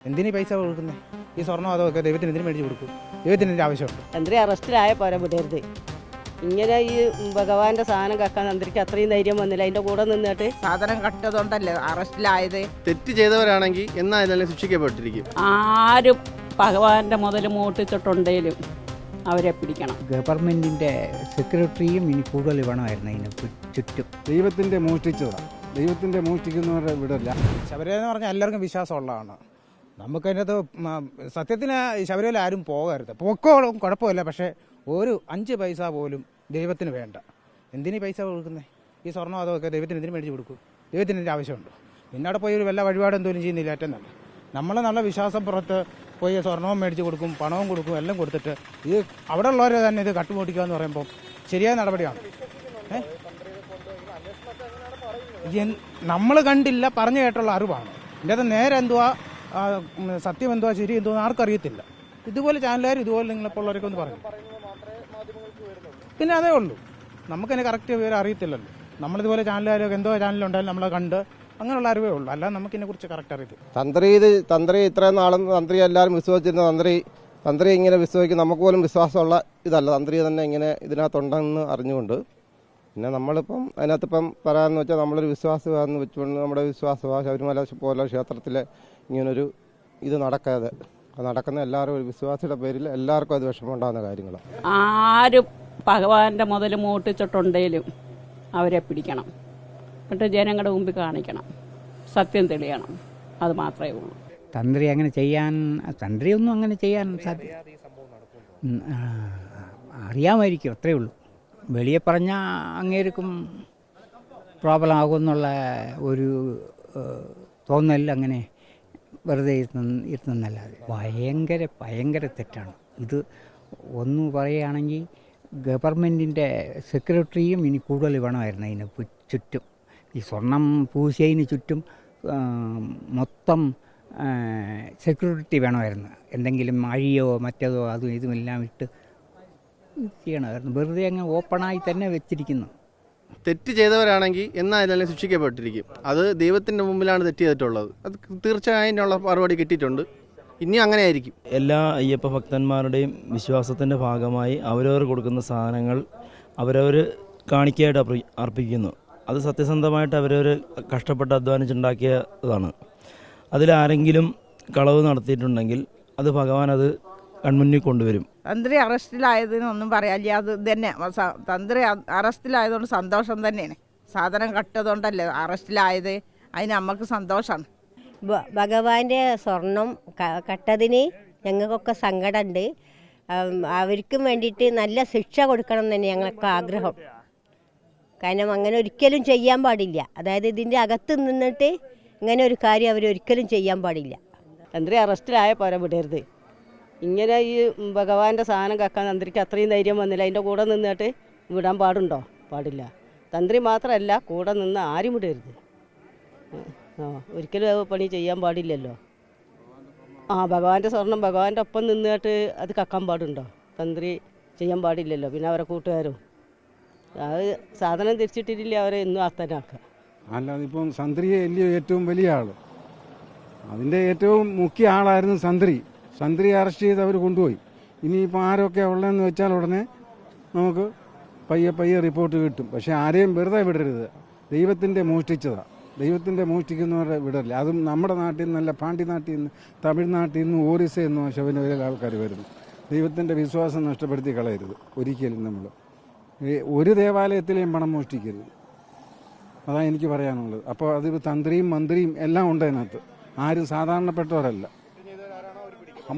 എന്തിനീ പൈസ കൊടുക്കുന്നത്? ഈ സ്വർണ്ണം അതൊക്കെ ദൈവത്തിന് എന്തിനു മേടിച്ച് കൊടുക്കും? ദൈവത്തിന് ഇതിൻ്റെ ആവശ്യമുണ്ട്. തന്ത്രി അറസ്റ്റിലായ പോരാ വിടരുത്. ഇങ്ങനെ ഈ ഭഗവാന്റെ സാധനം കക്കാൻ തന്ത്രിക്ക് അത്രയും ധൈര്യം വന്നില്ല. അതിന്റെ കൂടെ നിന്നിട്ട് സാധനം കട്ടതുകൊണ്ടല്ലേ അറസ്റ്റിലായത്. തെറ്റ് ചെയ്തവരാണെങ്കിൽ എന്നാലും ശിക്ഷിക്കപ്പെട്ടിരിക്കും. ആരും ഭഗവാന്റെ മുതൽ മോട്ടിച്ചിട്ടുണ്ടെങ്കിലും അവരെ പിടിക്കണം. ഗവൺമെൻറ്റിൻ്റെ സെക്രട്ടറിയും ഇനി കൂടുതൽ വേണമായിരുന്നു അതിന് ചുറ്റും. ദൈവത്തിൻ്റെ മോഷ്ടിച്ചതാണ്. ദൈവത്തിൻ്റെ മോഷ്ടിക്കുന്നവരുടെ വിടല്ല. ശബരിമല എന്ന് പറഞ്ഞാൽ എല്ലാവർക്കും വിശ്വാസമുള്ളതാണ്. നമുക്കതിനകത്ത് സത്യത്തിന് ശബരിമല ആരും പോകരുത്. പൊക്കോളും കുഴപ്പമില്ല. പക്ഷേ ഒരു 5 പൈസ പോലും ദൈവത്തിന് വേണ്ട. എന്തിനീ പൈസ കൊടുക്കുന്നത്? ഈ സ്വർണ്ണം അതൊക്കെ ദൈവത്തിന് എന്തിനു മേടിച്ച് കൊടുക്കും? ദൈവത്തിന് ഇതിൻ്റെ ആവശ്യമുണ്ട്. പിന്നെ അവിടെ പോയി ഒരു വല്ല വഴിപാട് എന്തെങ്കിലും ചെയ്യുന്നില്ല. ഏറ്റവും നല്ല നമ്മൾ നല്ല വിശ്വാസം പുറത്ത് പോയി സ്വർണവും മേടിച്ച് കൊടുക്കും, പണവും കൊടുക്കും, എല്ലാം കൊടുത്തിട്ട് ഇത് അവിടെ ഉള്ളവരെ തന്നെ ഇത് കട്ടുമുട്ടിക്കുക എന്ന് പറയുമ്പോൾ ശരിയായ നടപടിയാണ്. നമ്മൾ കണ്ടില്ല, പറഞ്ഞു കേട്ടുള്ള അറിവാണ്. ഇതിൻ്റെ അത് നേരെ എന്തുവാ, സത്യം എന്തുവാ, ശരി എന്തുവാ ആർക്കറിയത്തില്ല. ഇതുപോലെ ചാനലുകാർ ഇതുപോലെ നിങ്ങളെപ്പോലുള്ളവരൊക്കെ ഒന്ന് പറയും. പിന്നെ അതേ ഉള്ളൂ, നമുക്കതിന് കറക്റ്റ് വിവരം അറിയത്തില്ലല്ലോ. നമ്മളിതുപോലെ ചാനലുകാരൊക്കെ എന്തോ ചാനലുണ്ടായാലും നമ്മളെ കണ്ട് അങ്ങനെയുള്ള അറിവേ ഉള്ളൂ. അല്ലാതെ നമുക്കിതിനെ കുറിച്ച് കറക്റ്റ് അറിയത്തില്ല. തന്ത്രി ഇത്രയും നാളും തന്ത്രി എല്ലാവരും വിശ്വസിച്ചിരുന്ന തന്ത്രി ഇങ്ങനെ വിശ്വസിക്കും. നമുക്ക് പോലും വിശ്വാസമുള്ള ഇതല്ല. തന്ത്രി തന്നെ ഇങ്ങനെ ഇതിനകത്തുണ്ടെന്ന് അറിഞ്ഞുകൊണ്ട് പിന്നെ നമ്മളിപ്പം അതിനകത്തിപ്പം പറയാമെന്ന് വെച്ചാൽ നമ്മളൊരു വിശ്വാസമാണെന്ന് വെച്ചുകൊണ്ട് നമ്മുടെ വിശ്വാസമാണ് ശബരിമല പോലെ ക്ഷേത്രത്തിൽ ഇങ്ങനൊരു ഇത് നടക്കാതെ നടക്കുന്ന എല്ലാവരും ഒരു വിശ്വാസിയുടെ പേരിൽ എല്ലാവർക്കും അത് വിഷമമുണ്ടാകുന്ന കാര്യങ്ങളാണ്. ആരും ഭഗവാന്റെ മുതൽ മോട്ടിച്ചിട്ടുണ്ടെങ്കിലും അവരെ പിടിക്കണം. എന്നിട്ട് ജനങ്ങളുടെ മുമ്പിൽ കാണിക്കണം, സത്യം തെളിയണം. അത് മാത്രമേ ഉള്ളൂ. തന്ത്രിയൊന്നും അങ്ങനെ ചെയ്യാൻ അറിയാമായിരിക്കും, അത്രയേ ഉള്ളൂ. വെളിയെ പറഞ്ഞാൽ അങ്ങേർക്കും പ്രോബ്ലം ആകുമെന്നുള്ള ഒരു തോന്നൽ അങ്ങനെ വെറുതെ ഇരുന്നല്ലാതെ ഭയങ്കര തെറ്റാണ് ഇത്. ഒന്ന് പറയുകയാണെങ്കിൽ ഗവൺമെൻറ്റിൻ്റെ സെക്രട്ടറിയും ഇനി കൂടുതൽ വേണമായിരുന്നു അതിന് ചുറ്റും. ഈ സ്വർണം പൂശിയതിന് ചുറ്റും മൊത്തം സെക്യൂരിറ്റി വേണമായിരുന്നു. എന്തെങ്കിലും അഴിയോ മറ്റേതോ അതും ഇതുമെല്ലാം ഇട്ട് ചെയ്യണമായിരുന്നു. വെറുതെ അങ്ങ് ഓപ്പണായി തന്നെ വെച്ചിരിക്കുന്നു. തെറ്റ് ചെയ്തവരാണെങ്കിൽ എന്നാലും ശിക്ഷിക്കപ്പെട്ടിരിക്കും. അത് ദൈവത്തിൻ്റെ മുമ്പിലാണ് തെറ്റ് ചെയ്തിട്ടുള്ളത്. അത് തീർച്ചയായും അതിനുള്ള മറുപടി കിട്ടിയിട്ടുണ്ട്. ഇനി അങ്ങനെ ആയിരിക്കും. എല്ലാ അയ്യപ്പ ഭക്തന്മാരുടെയും വിശ്വാസത്തിൻ്റെ ഭാഗമായി അവരവർ കൊടുക്കുന്ന സാധനങ്ങൾ അവരവർ കാണിക്കയായിട്ട് അർപ്പിക്കുന്നു. അത് സത്യസന്ധമായിട്ട് അവരവർ കഷ്ടപ്പെട്ട് അധ്വാനിച്ചുണ്ടാക്കിയതാണ്. അതിലാരെങ്കിലും കളവ് നടത്തിയിട്ടുണ്ടെങ്കിൽ അത് ഭഗവാൻ അത് കൺമുന്നിൽ കൊണ്ടുവരും. തന്ത്രി അറസ്റ്റിലായതിനൊന്നും പറയാനില്ല. അത് തന്നെ തന്ത്രി അറസ്റ്റിലായതുകൊണ്ട് സന്തോഷം തന്നെയാണ്. സാധനം കട്ടതുകൊണ്ടല്ലേ അറസ്റ്റിലായത്. അതിന് നമുക്ക് സന്തോഷമാണ്. ഭഗവാന്റെ സ്വർണം കട്ടതിന് ഞങ്ങൾക്കൊക്കെ സങ്കടമുണ്ട്. അവർക്കും വേണ്ടിയിട്ട് നല്ല ശിക്ഷ കൊടുക്കണം തന്നെ ഞങ്ങൾക്ക് ആഗ്രഹം. കാരണം അങ്ങനെ ഒരിക്കലും ചെയ്യാൻ പാടില്ല. അതായത് ഇതിൻ്റെ അകത്ത് നിന്നിട്ട് ഇങ്ങനെ ഒരു കാര്യം അവരൊരിക്കലും ചെയ്യാൻ പാടില്ല. തന്ത്രി അറസ്റ്റിലായ പോരാ വിടരുത്. ഇങ്ങനെ ഈ ഭഗവാന്റെ സാധനം കക്കാൻ തന്ത്രിക്ക് അത്രയും ധൈര്യം വന്നില്ല. അതിന്റെ കൂടെ നിന്നിട്ട് വിടാൻ പാടുണ്ടോ? പാടില്ല. തന്ത്രി മാത്രമല്ല, കൂടെ നിന്ന് ആരും വിടരുത്. ഒരിക്കലും പണി ചെയ്യാൻ പാടില്ലല്ലോ. ഭഗവാന്റെ സ്വർണം ഭഗവാന്റെ ഒപ്പം നിന്നിട്ട് അത് കക്കാൻ പാടുണ്ടോ? തന്ത്രി ചെയ്യാൻ പാടില്ലല്ലോ. പിന്നെ അവരെ കൂട്ടുകാരും അത് സാധനം തിരിച്ചിട്ടില്ല, അവരെ എന്നും അത്തനാക്കുക. അല്ലാതെ ഇപ്പം തന്ത്രിയെ ഏറ്റവും വലിയ ആള്, അതിൻ്റെ ഏറ്റവും മുഖ്യ ആളായിരുന്നു തന്ത്രി അറസ്റ്റ് ചെയ്ത് അവർ കൊണ്ടുപോയി. ഇനിയിപ്പോൾ ആരൊക്കെ ഉള്ളതെന്ന് വെച്ചാൽ ഉടനെ നമുക്ക് പയ്യെ റിപ്പോർട്ട് കിട്ടും. പക്ഷേ ആരെയും വെറുതെ വിടരുത്. ദൈവത്തിൻ്റെ മോഷ്ടിച്ചതാണ്. ദൈവത്തിൻ്റെ മോഷ്ടിക്കുന്നവരുടെ വിടരില്ല. അതും നമ്മുടെ നാട്ടിൽ നിന്നല്ല, പാണ്ടി നാട്ടിൽ നിന്ന്, തമിഴ്നാട്ടിൽ നിന്ന്, ഒറീസയിൽ നിന്നോ ശബരിമലയിൽ ആൾക്കാർ വരുന്നു. ദൈവത്തിൻ്റെ വിശ്വാസം നഷ്ടപ്പെടുത്തി കളയരുത് ഒരിക്കലും. നമ്മൾ ഒരു ദേവാലയത്തിലെയും പണം മോഷ്ടിക്കരുത്. അതാണ് എനിക്ക് പറയാനുള്ളത്. അപ്പോൾ അത് തന്ത്രിയും മന്ത്രിയും എല്ലാം ഉണ്ട് അതിനകത്ത്. ആരും സാധാരണപ്പെട്ടവരല്ല,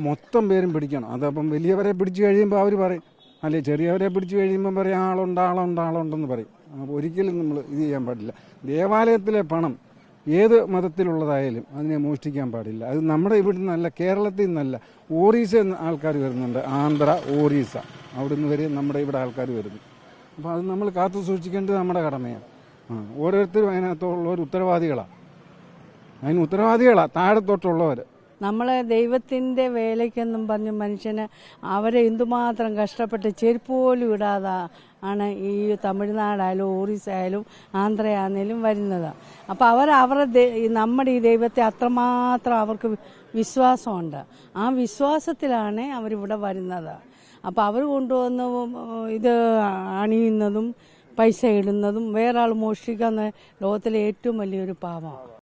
മൊത്തം പേരും പിടിക്കണം. അതപ്പം വലിയവരെ പിടിച്ചു കഴിയുമ്പോൾ അവർ പറയും, അല്ലെ ചെറിയവരെ പിടിച്ചു കഴിയുമ്പോൾ പറയും ആളുണ്ടെന്ന് പറയും. അപ്പോൾ ഒരിക്കലും നമ്മൾ ഇത് ചെയ്യാൻ പാടില്ല. ദേവാലയത്തിലെ പണം ഏത് മതത്തിലുള്ളതായാലും അതിനെ മോഷ്ടിക്കാൻ പാടില്ല. അത് നമ്മുടെ ഇവിടെ നിന്നല്ല, കേരളത്തിൽ നിന്നല്ല, ഒറീസ ആൾക്കാർ വരുന്നുണ്ട്. ആന്ധ്ര, ഒറീസ, അവിടെ നിന്ന് വരെ നമ്മുടെ ഇവിടെ ആൾക്കാർ വരുന്നു. അപ്പോൾ അത് നമ്മൾ കാത്തു സൂക്ഷിക്കേണ്ടത് നമ്മുടെ കടമയാണ്. ഓരോരുത്തരും അതിനകത്തുള്ളവർ ഉത്തരവാദികളാണ്. അതിന് ഉത്തരവാദികളാണ് താഴത്തോട്ടുള്ളവർ. നമ്മളെ ദൈവത്തിൻ്റെ വേലയ്ക്കെന്നും പറഞ്ഞ് മനുഷ്യന് അവരെ എന്തുമാത്രം കഷ്ടപ്പെട്ട് ചെരുപ്പ് പോലും ഇടാതെ ആണ് ഈ തമിഴ്നാടായാലും ഒറീസ ആയാലും ആന്ധ്രയാണെങ്കിലും വരുന്നത്. അപ്പോൾ അവരുടെ നമ്മുടെ ഈ ദൈവത്തെ അത്രമാത്രം അവർക്ക് വിശ്വാസമുണ്ട്. ആ വിശ്വാസത്തിലാണ് അവരിവിടെ വരുന്നത്. അപ്പോൾ അവർ കൊണ്ടുവന്ന് ഇത് അണിയുന്നതും പൈസ ഇടുന്നതും വേറെ ആൾ മോഷ്ടിക്കുന്ന ലോകത്തിലെ ഏറ്റവും വലിയൊരു പാപമാണ്.